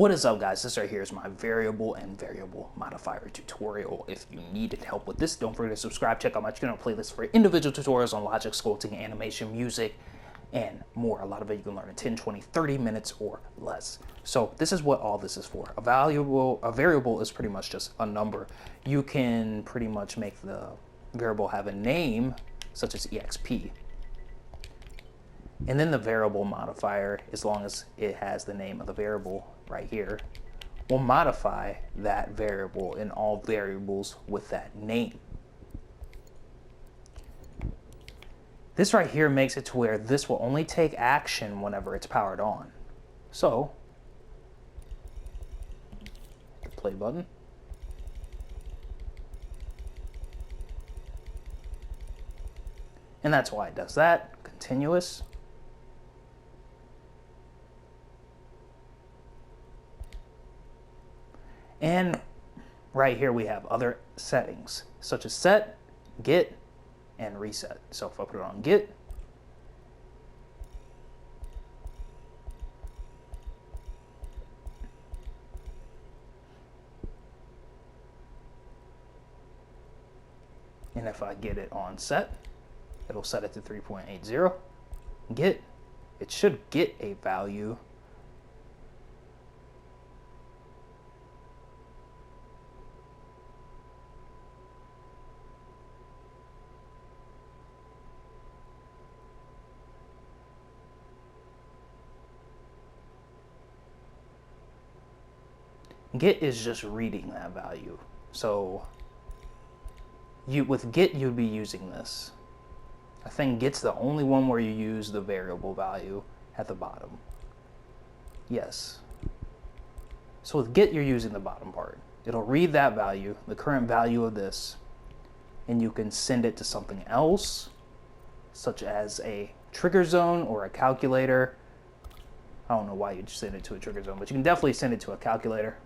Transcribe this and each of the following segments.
What is up, guys? This right here is my variable and variable modifier tutorial. If you needed help with this, don't forget to subscribe. Check out my channel playlist for individual tutorials on logic, sculpting, animation, music, and more. A lot of it you can learn in 10, 20, 30 minutes or less. So this is what all this is for. A variable is pretty much just a number. You can pretty much make the variable have a name, such as exp. And then the variable modifier, as long as it has the name of the variable right here, will modify that variable in all variables with that name. This right here makes it to where this will only take action whenever it's powered on. So, hit the play button. And that's why it does that. Continuous. And right here we have other settings, such as set, get, and reset. So if I put it on get, and if I get it on set, it'll set it to 3.80. Get, it should get a value. Get is just reading that value. So with get, you'd be using this. I think get's the only one where you use the variable value at the bottom. Yes. So with get, you're using the bottom part. It'll read that value, the current value of this, and you can send it to something else, such as a trigger zone or a calculator. I don't know why you'd send it to a trigger zone, but you can definitely send it to a calculator.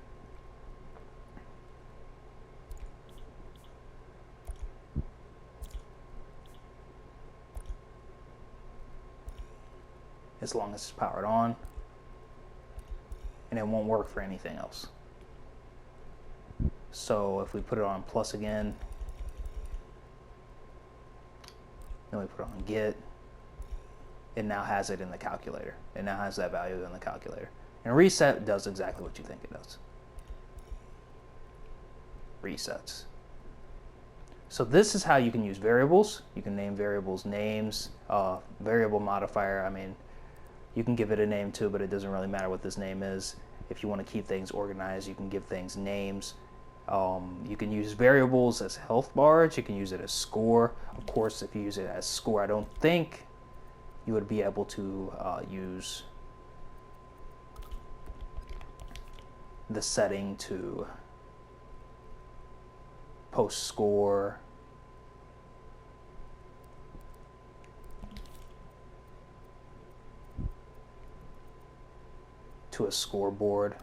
As long as it's powered on, and it won't work for anything else. So if we put it on plus again, then we put it on get, it now has it in the calculator. It now has that value in the calculator. And reset does exactly what you think it does. Resets. So this is how you can use variables. You can name variables names. Variable modifier, I mean, you can give it a name too, but it doesn't really matter what this name is. If you want to keep things organized, you can give things names. You can use variables as health bars. You can use it as score. Of course, if you use it as score, I don't think you would be able to use the setting to post score. To a scoreboard.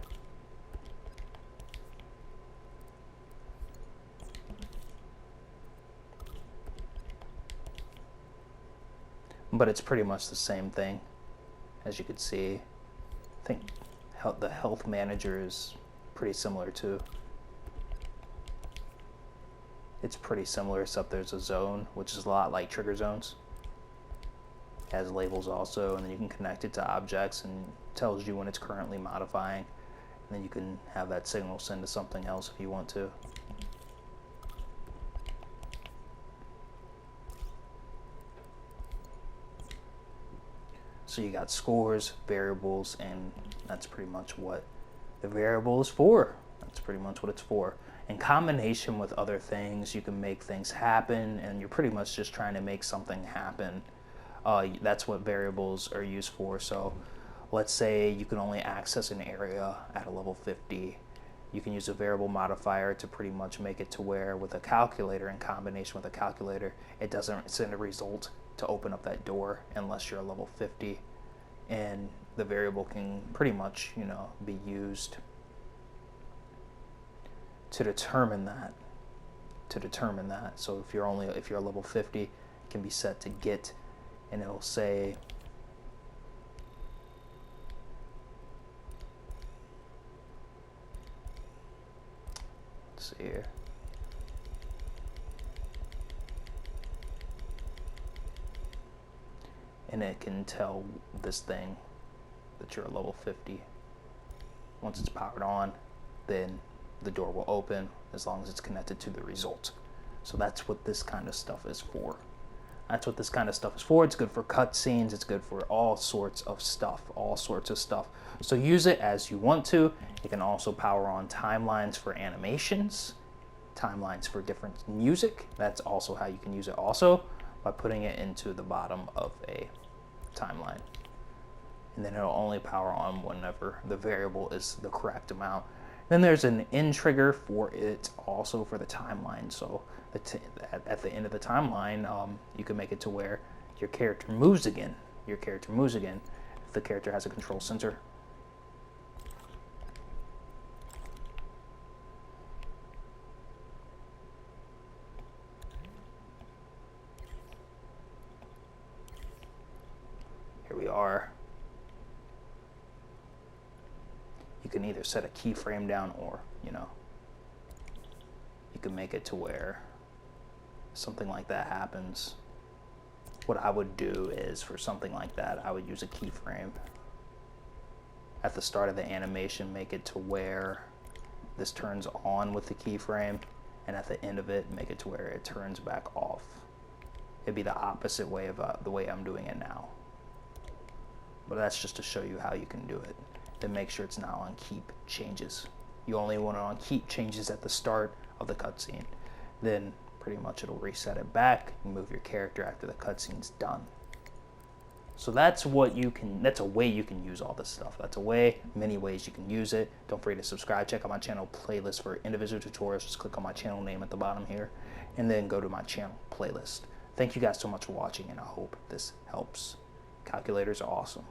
But it's pretty much the same thing, as you could see. I think the health manager is pretty similar too. It's pretty similar, except there's a zone, which is a lot like trigger zones. It has labels also, and then you can connect it to objects and tells you when it's currently modifying. And then you can have that signal send to something else if you want to. So you got scores, variables, and that's pretty much what the variable is for. That's pretty much what it's for. In combination with other things, you can make things happen, and you're pretty much just trying to make something happen. That's what variables are used for. So let's say you can only access an area at a level 50. You can use a variable modifier to pretty much make it to where with a calculator, in combination with a calculator, it doesn't send a result to open up that door unless you're a level 50. And the variable can pretty much, be used to determine that. So if you're a level 50, it can be set to get, and it'll say Let's see here. And it can tell this thing that you're a level 50. Once it's powered on, then the door will open as long as it's connected to the result. So that's what this kind of stuff is for. That's what this kind of stuff is for. It's good for cutscenes. It's good for all sorts of stuff. So use it as you want to. It can also power on timelines for animations, timelines for different music. That's also how you can use it also, by putting it into the bottom of a timeline. And then it'll only power on whenever the variable is the correct amount. Then there's an end trigger for it also for the timeline. So at the end of the timeline, you can make it to where your character moves again. If the character has a control center. Here we are. You can either set a keyframe down, or, you can make it to where something like that happens. What I would do is, for something like that, I would use a keyframe. At the start of the animation, make it to where this turns on with the keyframe, and at the end of it, make it to where it turns back off. It'd be the opposite way of the way I'm doing it now. But that's just to show you how you can do it. Then make sure it's not on keep changes. You only want it on keep changes at the start of the cutscene. Then pretty much it'll reset it back and move your character after the cutscene's done. So that's a way you can use all this stuff. Many ways you can use it. Don't forget to subscribe. Check out my channel playlist for individual tutorials. Just click on my channel name at the bottom here, and then go to my channel playlist. Thank you guys so much for watching, and I hope this helps. Calculators are awesome.